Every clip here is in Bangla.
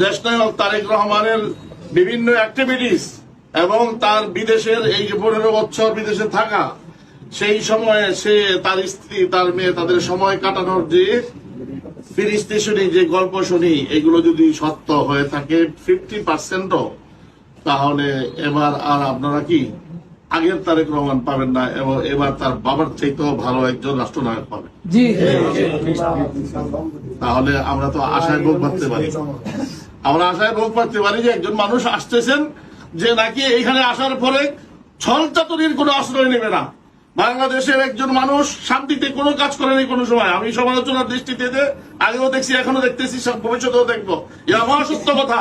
দেশনায়ক তারেক রহমানের বিভিন্ন অ্যাক্টিভিটিস এবং তার বিদেশের এই যে 15 বছর বিদেশে থাকা, সেই সময়ে সে তার স্ত্রী তার মেয়ে তাদের সময় কাটানোর যে ফিরিস্তি শুনি, যে গল্প শুনি, এগুলো যদি সত্য হয়ে থাকে 50%ও, তাহলে এবার আর আপনারা কি আগের তারেক রহমান পাবেন না, এবং এবার তার বাবার চাইতেও ভালো একজন রাষ্ট্রনায়ক পাবেন। তাহলে আমরা তো আশায় ভোগ পাচ্তে পারি, যে একজন মানুষ আসতেছেন যে নাকি এখানে আসার পরে ছলচাতুরির কোনো আশ্রয় নেবে না। বাংলাদেশের একজন মানুষ শান্তিতে কোনো কাজ করেনি কোনো সময়। আমি সমালোচনার দৃষ্টিতে আগেও দেখছি, এখনো দেখতেছি, ভবিষ্যতেও দেখবো। মহাসত্য কথা,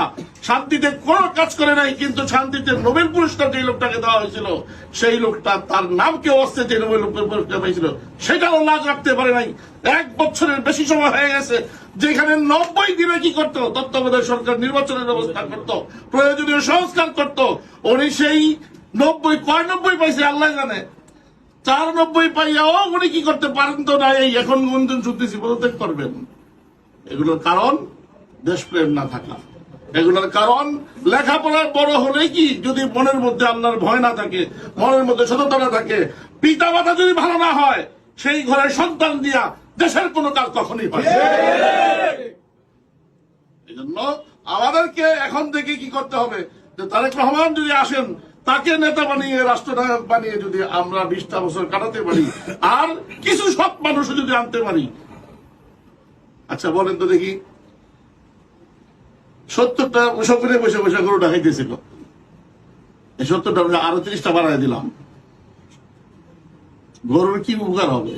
শান্তিতে কোনো কাজ করে নাই, কিন্তু শান্তিতে নোবেল পুরস্কার যে লোকটাকে দেওয়া হয়েছিল, সেই লোকটা তার নাম কেউ আসছে যে নোবেল পুরস্কার পেয়েছিল, সেটাও লাজ রাখতে পারে নাই। 1 বছরের বেশি সময় হয়ে গেছে, যেখানে 90 দিনে কি করতো, তত্ত্বাবধায়ক সরকার নির্বাচনের ব্যবস্থা করত, প্রয়োজনীয় সংস্কার করত, উনি সেই 90 পাইছে আল্লাহ জানে। 94 পাইয়াও উনি কি করতে পারেন তো না, এই এখন গুঞ্জন শুনতেছি পদত্যাগ করবেন। এগুলোর কারণ দেশপ্রেম না থাকা, এগুলোর কারণ লেখাপড়ায় বড় হলে কি যদি মনের মধ্যে আল্লাহর ভয় না থাকে, মনের মধ্যে সততা না থাকে, পিতা মাতা যদি ভালো না হয়, সেই ঘরের সন্তান দিয়া দেশের কোনো কাজ কখনই হয়। এই জন্য আমাদেরকে এখন থেকে কি করতে হবে, যে তারেক রহমান যদি আসেন, তাকে নেতা বানিয়ে রাষ্ট্রনায়ক বানিয়ে যদি আমরা 20টা বছর কাটাতে পারি, আর কিছু সৎ মানুষ যদি আনতে পারি। আচ্ছা বলেন তো দেখি, 70টা সবরে বসে বসে গরুটা খাইতেছিল, এই 70টা আরো 30টা বাড়াই দিলাম, গরুর কি উপকার হবে?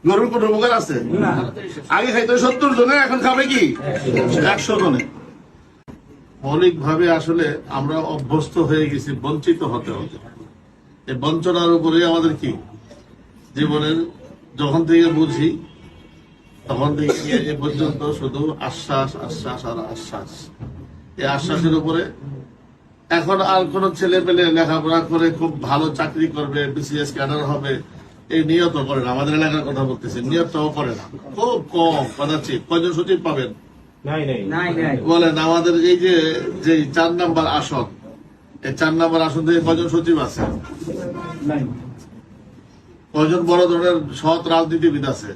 গরুর কোন উপকার আছে? আগে খাইতো 70 জনে, এখন খাবে কি 100 জনে। মৌলিক ভাবে আসলে আমরা অভ্যস্ত হয়ে গেছি বঞ্চিত হতে হতে। এই বঞ্চনার উপরে আমাদের কি জীবনের যখন থেকে বুঝি তখন থেকে এ পর্যন্ত শুধু আশ্বাস আশ্বাস আর আশ্বাস। এই আশ্বাসের উপরে এখন আর কোন ছেলে পেলে লেখাপড়া করে খুব ভালো চাকরি করবে, বিসিএস ক্যাডার হবে, এই নিয়ত করে না। আমাদের এলাকার কথা বলতেছি, নিয়তটাও করে না, খুব কম। কদাচিৎ কয়জন সচিব পাবেন বলেন? আমাদের এই যে 4 নাম্বার আসন, এই 4 নাম্বার আসন থেকে কয়জন সচিব আছে? কয়জন বড় ধরনের সৎ রাজনীতিবিদ আছে?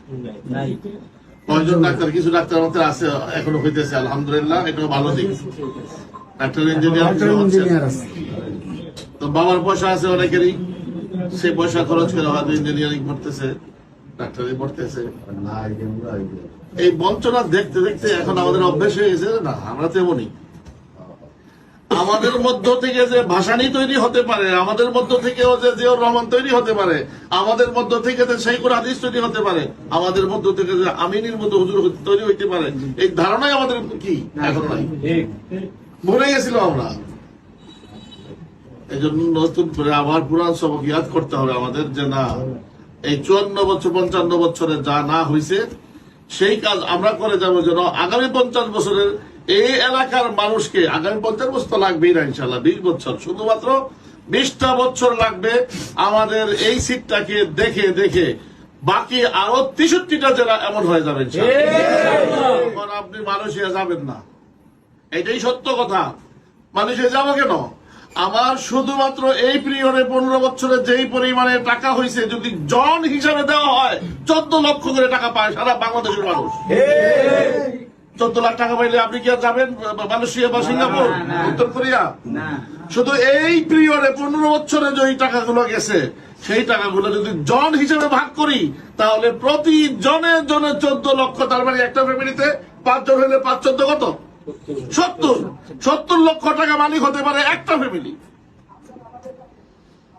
কয়জন ডাক্তার? কিছু ডাক্তার আমাদের আছে, এখনো হইতেছে, আলহামদুলিল্লাহ, এটাও ভালো দিক। ডাক্তার, ইঞ্জিনিয়ার তো বাবার পয়সা আছে অনেকেরই, সেই পয়সা খরচ করে হয়তো ইঞ্জিনিয়ারিং পড়তেছে, ডাক্তারি পড়তেছে। এই বঞ্চনা দেখতে দেখতে এখন আমাদের অভ্যেস হয়ে গেছে না, আমরা তেমনই। আমাদের মধ্য থেকে যে ভাসানী তৈরি হতে পারে, আমাদের মধ্য থেকেও যে জিয়াউর রহমান তৈরি হতে পারে, আমাদের মধ্য থেকে যে শাইখুল হাদিস তৈরি হতে পারে, আমাদের মধ্য থেকে যে আমিনীর মতো হুজুর তৈরি হইতে পারে, এই ধারণাই আমাদের কি এখন নাই, ভুলে গেছিল আমরা। এই জন্য নতুন করে আবার পুরান সবক ইয়াদ করতে হবে আমাদের, যে না, এই 54 বছর 55 বছরে যা না হয়েছে সেই কাজ আমরা করে যাবো, যেন আগামী 50 বছরের এই এলাকার মানুষকে, আগামী 50 বছর তো লাগবেই না ইনশাল্লাহ, 20 বছর, শুধুমাত্র 20টা বছর লাগবে আমাদের এই সিটটাকে দেখে দেখে বাকি আরো 63টা জেলা এমন হয়ে যাবে ইনশাআল্লাহ। আপনি মালয়েশিয়া যাবেন না, এটাই সত্য কথা। মালয়েশিয়া যাবো কেন? আমার শুধুমাত্র এই পিরিয়ডে 15 বছরে যেই পরিমাণে টাকা হয়েছে, যদি জন হিসাবে দেওয়া হয়, 14 লক্ষ করে টাকা পায় সারা বাংলাদেশের মানুষ। 14 লাখ টাকা পাইলে আপনি কি আর যাবেন মালয়েশিয়া বা সিঙ্গাপুর, উত্তর কোরিয়া? শুধু এই পিরিয়ডে 15 বছরে যে টাকাগুলো গেছে, সেই টাকাগুলো যদি জন হিসেবে ভাগ করি, তাহলে প্রতি জনে জনে 14 লক্ষ। তার মানে একটা ফ্যামিলিতে 5 জন হলে 5 14 কত? 70 লক্ষ টাকা মালিক হতে পারে একটা ফ্যামিলি।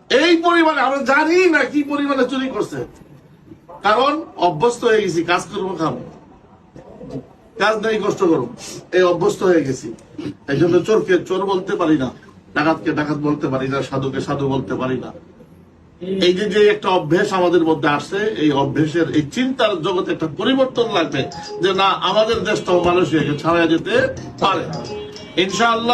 এই পরিমাণে আমরা জানি না কি পরিমাণে চুরি করছে, কারণ অভ্যস্ত হয়ে গেছি, কাজ করবো খাবো, কাজ নেই কষ্ট করবো, এই অভ্যস্ত হয়ে গেছি। এই জন্য চোরকে চোর বলতে পারি না, ডাকাতকে ডাকাত বলতে পারি না, সাধুকে সাধু বলতে পারি না। এই যে একটা অভ্যেস আমাদের মধ্যে আসছে, এই অভ্যেসের এই চিন্তার জগতে একটা পরিবর্তন লাগবে, যে না, আমাদের দেশটাও মালয়েশিয়াকে ছাড়া যেতে পারে ইনশাআল্লাহ।